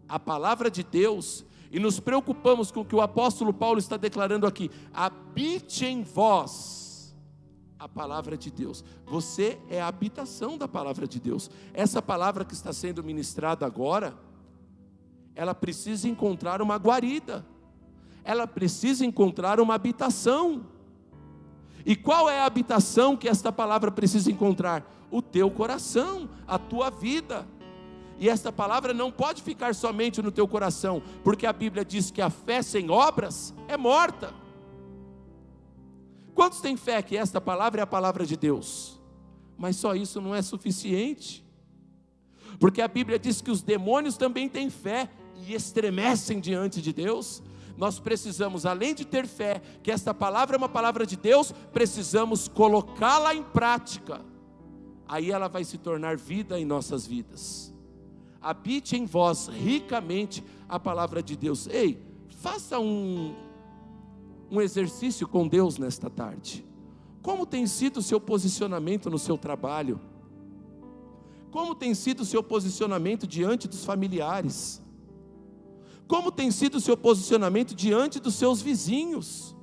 S1: à palavra de Deus, e nos preocupamos com o que o apóstolo Paulo está declarando aqui, habite em vós a palavra de Deus. Você é a habitação da palavra de Deus. Essa palavra que está sendo ministrada agora, ela precisa encontrar uma guarida, ela precisa encontrar uma habitação. E qual é a habitação que esta palavra precisa encontrar? O teu coração, a tua vida. E esta palavra não pode ficar somente no teu coração, porque a Bíblia diz que a fé sem obras é morta. Quantos têm fé que esta palavra é a palavra de Deus? Mas só isso não é suficiente, porque a Bíblia diz que os demônios também têm fé e estremecem diante de Deus. Nós precisamos, além de ter fé, que esta palavra é uma palavra de Deus, precisamos colocá-la em prática, aí ela vai se tornar vida em nossas vidas. Habite em vós ricamente a palavra de Deus. Ei, faça um exercício com Deus nesta tarde. Como tem sido o seu posicionamento no seu trabalho? Como tem sido o seu posicionamento diante dos familiares? Como tem sido o seu posicionamento diante dos seus vizinhos?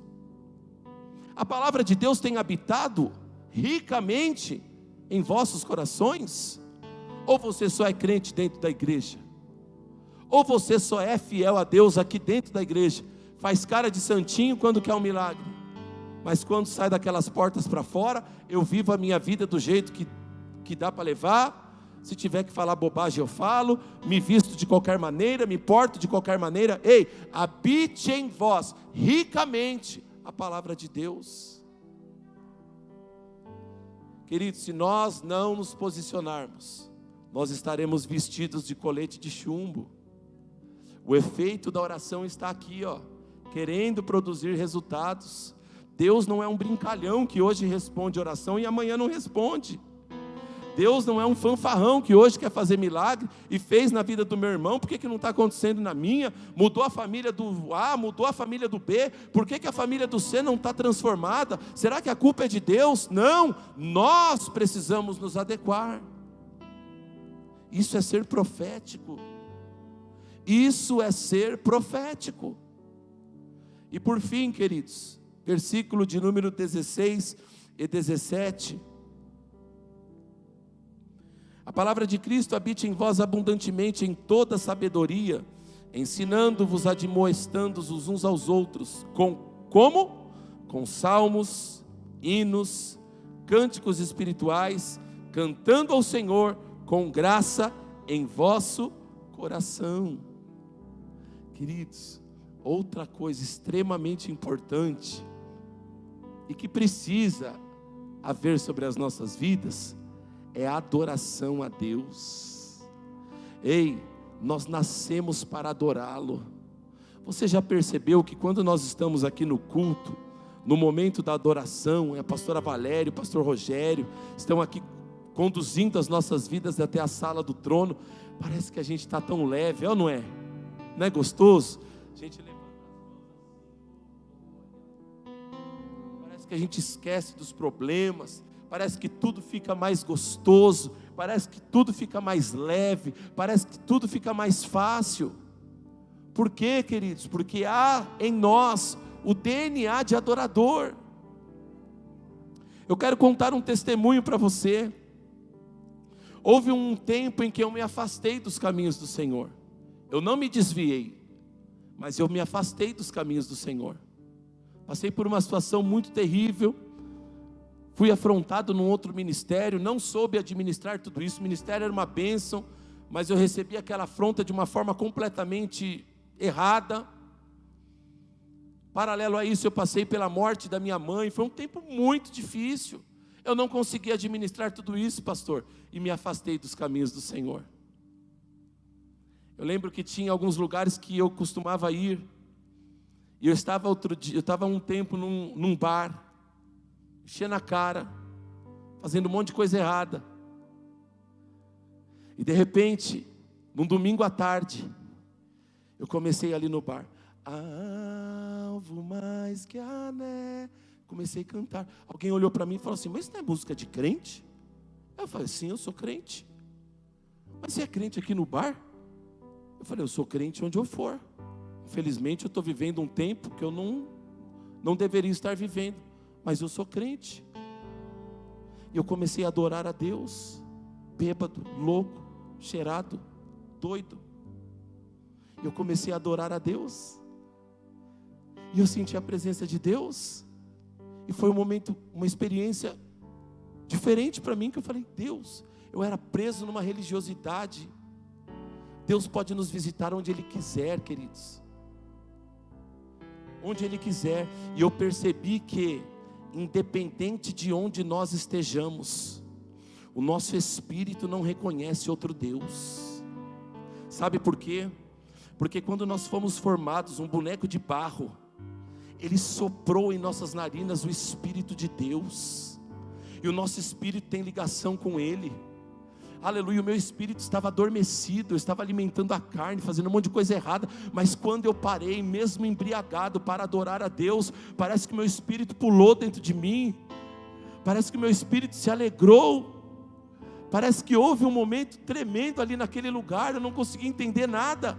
S1: A palavra de Deus tem habitado ricamente em vossos corações? Ou você só é crente dentro da igreja? Ou você só é fiel a Deus aqui dentro da igreja? Faz cara de santinho quando quer um milagre, mas quando sai daquelas portas para fora, eu vivo a minha vida do jeito que dá para levar. Se tiver que falar bobagem eu falo, me visto de qualquer maneira, me porto de qualquer maneira. Ei, habite em vós ricamente a palavra de Deus. Queridos, se nós não nos posicionarmos, nós estaremos vestidos de colete de chumbo. O efeito da oração está aqui, ó, querendo produzir resultados. Deus não é um brincalhão que hoje responde oração e amanhã não responde. Deus não é um fanfarrão que hoje quer fazer milagre e fez na vida do meu irmão, por que não está acontecendo na minha? Mudou a família do A, mudou a família do B, por que a família do C não está transformada? Será que a culpa é de Deus? Não, nós precisamos nos adequar. Isso é ser profético. Isso é ser profético. E por fim, queridos, versículo de número 16 e 17. A palavra de Cristo habite em vós abundantemente em toda sabedoria, ensinando-vos, admoestando-os uns aos outros, como? Com salmos, hinos, cânticos espirituais, cantando ao Senhor com graça em vosso coração. Queridos, outra coisa extremamente importante e que precisa haver sobre as nossas vidas é a adoração a Deus. Ei, nós nascemos para adorá-lo. Você já percebeu que quando nós estamos aqui no culto, no momento da adoração, a pastora Valéria, o pastor Rogério estão aqui conduzindo as nossas vidas até a sala do trono. Parece que a gente está tão leve, ou não é? Não é gostoso? A gente levanta as mãos, parece que a gente esquece dos problemas, parece que tudo fica mais gostoso, parece que tudo fica mais leve, parece que tudo fica mais fácil. Por quê, queridos? Porque há em nós o DNA de adorador. Eu quero contar um testemunho para você. Houve um tempo em que eu me afastei dos caminhos do Senhor. Eu não me desviei, mas eu me afastei dos caminhos do Senhor. Passei por uma situação muito terrível. Fui afrontado num outro ministério, não soube administrar tudo isso. O ministério era uma bênção, mas eu recebi aquela afronta de uma forma completamente errada. Paralelo a isso, eu passei pela morte da minha mãe. Foi um tempo muito difícil. Eu não consegui administrar tudo isso, pastor, e me afastei dos caminhos do Senhor. Eu lembro que tinha alguns lugares que eu costumava ir, e eu estava um tempo num bar, enchendo a cara, fazendo um monte de coisa errada, e de repente, num domingo à tarde, eu comecei ali no bar, alvo mais que a neve. Comecei a cantar. Alguém olhou para mim e falou assim: mas isso não é música de crente? Eu falei: sim, eu sou crente. Mas você é crente aqui no bar? Eu falei: eu sou crente onde eu for. Infelizmente eu estou vivendo um tempo que eu não deveria estar vivendo, mas eu sou crente. E eu comecei a adorar a Deus, bêbado, louco, cheirado, doido. E eu comecei a adorar a Deus, e eu senti a presença de Deus. E foi um momento, uma experiência diferente para mim, que eu falei: Deus, eu era preso numa religiosidade. Deus pode nos visitar onde Ele quiser, queridos. Onde Ele quiser. E eu percebi que, independente de onde nós estejamos, o nosso espírito não reconhece outro Deus. Sabe por quê? Porque quando nós fomos formados, um boneco de barro, Ele soprou em nossas narinas o Espírito de Deus, e o nosso espírito tem ligação com Ele. Aleluia. O meu espírito estava adormecido, eu estava alimentando a carne, fazendo um monte de coisa errada, mas quando eu parei, mesmo embriagado, para adorar a Deus, parece que meu espírito pulou dentro de mim, parece que meu espírito se alegrou, parece que houve um momento tremendo ali naquele lugar. Eu não consegui entender nada.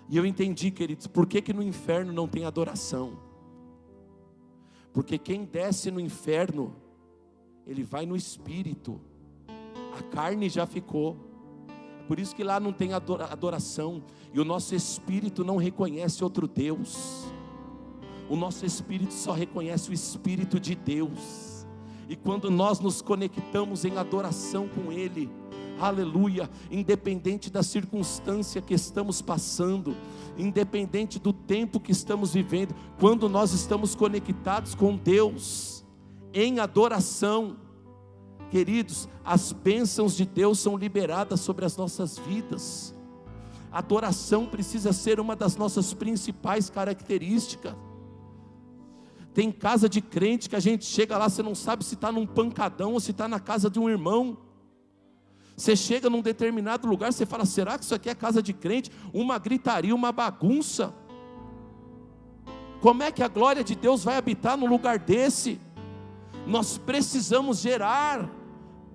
S1: E eu entendi, queridos, por que no inferno não tem adoração? Porque quem desce no inferno, ele vai no espírito, a carne já ficou. Por isso que lá não tem adoração, e o nosso espírito não reconhece outro Deus. O nosso espírito só reconhece o Espírito de Deus. E quando nós nos conectamos em adoração com Ele, aleluia, independente da circunstância que estamos passando, independente do tempo que estamos vivendo, quando nós estamos conectados com Deus, em adoração, queridos, as bênçãos de Deus são liberadas sobre as nossas vidas. A adoração precisa ser uma das nossas principais características. Tem casa de crente que a gente chega lá, você não sabe se está num pancadão ou se está na casa de um irmão. Você chega num determinado lugar, você fala: será que isso aqui é casa de crente? Uma gritaria, uma bagunça. Como é que a glória de Deus vai habitar num lugar desse? Nós precisamos gerar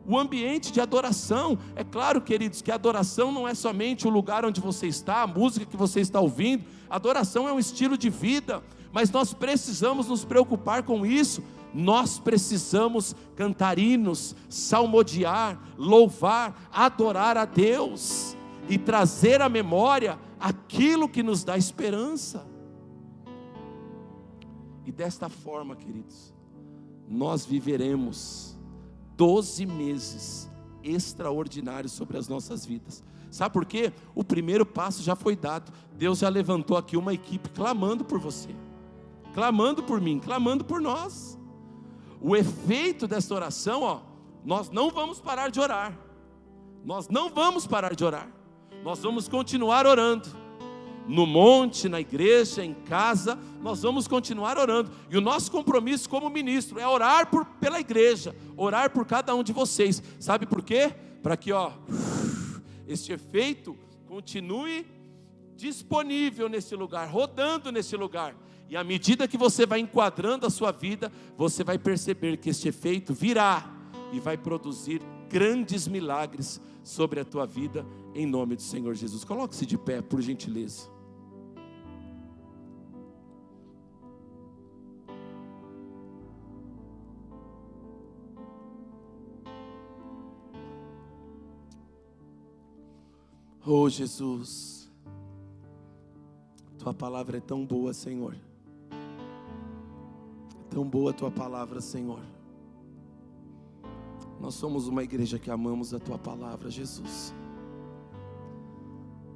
S1: o ambiente de adoração. É claro, queridos, que a adoração não é somente o lugar onde você está, a música que você está ouvindo. A adoração é um estilo de vida, mas nós precisamos nos preocupar com isso. Nós precisamos cantar hinos, salmodiar, louvar, adorar a Deus e trazer à memória aquilo que nos dá esperança. E desta forma, queridos, nós viveremos 12 meses extraordinários sobre as nossas vidas. Sabe por quê? O primeiro passo já foi dado. Deus já levantou aqui uma equipe clamando por você, clamando por mim, clamando por nós. O efeito dessa oração, nós não vamos parar de orar. Nós não vamos parar de orar. Nós vamos continuar orando. no monte, na igreja, em casa, nós vamos continuar orando. E o nosso compromisso como ministro é orar pela igreja, orar por cada um de vocês. Sabe por quê? Para que este efeito continue disponível nesse lugar, rodando nesse lugar. E à medida que você vai enquadrando a sua vida, você vai perceber que este efeito virá e vai produzir grandes milagres sobre a tua vida, em nome do Senhor Jesus. Coloque-se de pé, por gentileza. Oh Jesus, tua palavra é tão boa, Senhor. É tão boa a tua palavra, Senhor. Nós somos uma igreja que amamos a tua palavra, Jesus.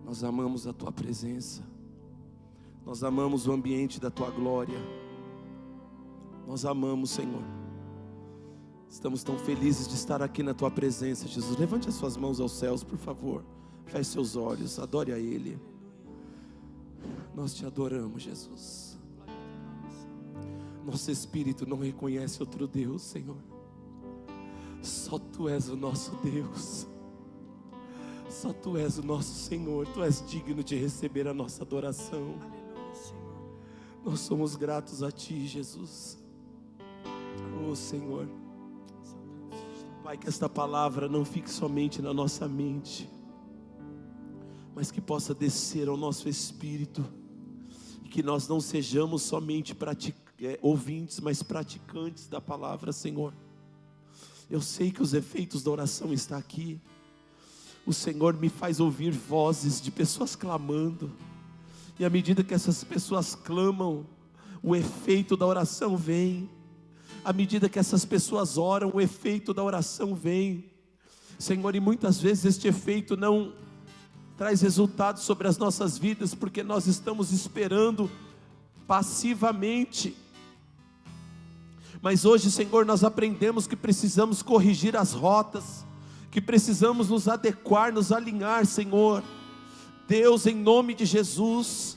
S1: Nós amamos a tua presença. Nós amamos o ambiente da tua glória. Nós amamos, Senhor. Estamos tão felizes de estar aqui na tua presença, Jesus. Levante as suas mãos aos céus, por favor. Feche seus olhos, adore a Ele. Nós te adoramos, Jesus. Nosso espírito não reconhece outro Deus, Senhor. Só Tu és o nosso Deus. Só Tu és o nosso Senhor. Tu és digno de receber a nossa adoração. Nós somos gratos a Ti, Jesus. Oh Senhor, Pai, que esta palavra não fique somente na nossa mente, mas que possa descer ao nosso espírito, e que nós não sejamos somente ouvintes, mas praticantes da palavra, Senhor. Eu sei que os efeitos da oração estão aqui. O Senhor me faz ouvir vozes de pessoas clamando, e à medida que essas pessoas clamam, o efeito da oração vem. À medida que essas pessoas oram, o efeito da oração vem, Senhor. E muitas vezes este efeito não traz resultados sobre as nossas vidas, porque nós estamos esperando passivamente. Mas hoje, Senhor, nós aprendemos que precisamos corrigir as rotas, que precisamos nos adequar, nos alinhar, Senhor. Deus, em nome de Jesus,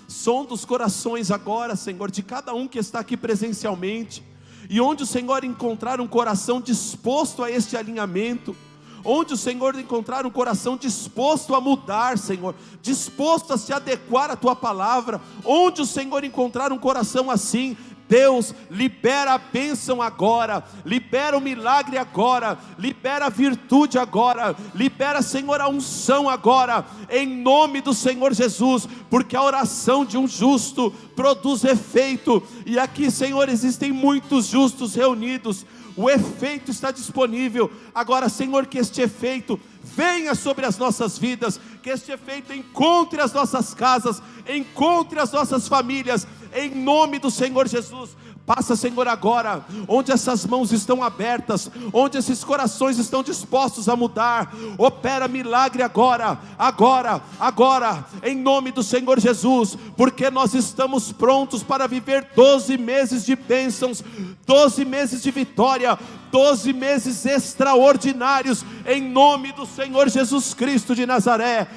S1: sonda os corações agora, Senhor, de cada um que está aqui presencialmente, e onde o Senhor encontrar um coração disposto a este alinhamento, onde o Senhor encontrar um coração disposto a mudar, Senhor, disposto a se adequar à Tua palavra, onde o Senhor encontrar um coração assim, Deus, libera a bênção agora, libera o milagre agora, libera a virtude agora, libera, Senhor, a unção agora, em nome do Senhor Jesus, porque a oração de um justo produz efeito, e aqui, Senhor, existem muitos justos reunidos, o efeito está disponível. Agora, Senhor, que este efeito venha sobre as nossas vidas, que este efeito encontre as nossas casas, encontre as nossas famílias, em nome do Senhor Jesus. Passa, Senhor, agora, onde essas mãos estão abertas, onde esses corações estão dispostos a mudar, opera milagre agora, em nome do Senhor Jesus, porque nós estamos prontos para viver 12 meses de bênçãos, 12 meses de vitória, 12 meses extraordinários, em nome do Senhor Jesus Cristo de Nazaré.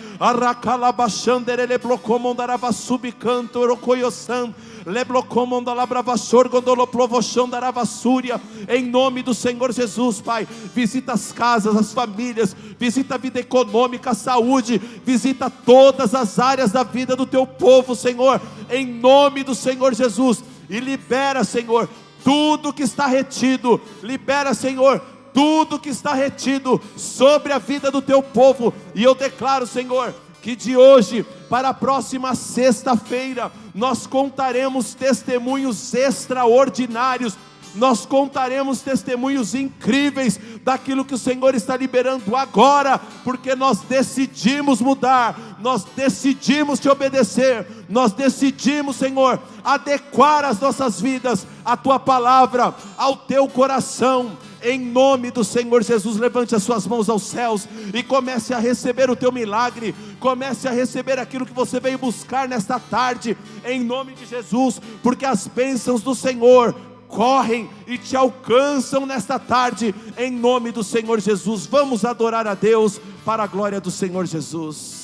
S1: Em nome do Senhor Jesus, Pai, visita as casas, as famílias, visita a vida econômica, a saúde, visita todas as áreas da vida do Teu povo, Senhor, em nome do Senhor Jesus, e libera, Senhor, tudo que está retido, libera, Senhor, tudo que está retido sobre a vida do Teu povo. E eu declaro, Senhor, que de hoje para a próxima sexta-feira nós contaremos testemunhos extraordinários, nós contaremos testemunhos incríveis daquilo que o Senhor está liberando agora, porque nós decidimos mudar, nós decidimos Te obedecer, nós decidimos, Senhor, adequar as nossas vidas à Tua palavra, ao Teu coração. Em nome do Senhor Jesus, levante as suas mãos aos céus e comece a receber o teu milagre, comece a receber aquilo que você veio buscar nesta tarde, em nome de Jesus, porque as bênçãos do Senhor correm e te alcançam nesta tarde, em nome do Senhor Jesus. Vamos adorar a Deus para a glória do Senhor Jesus.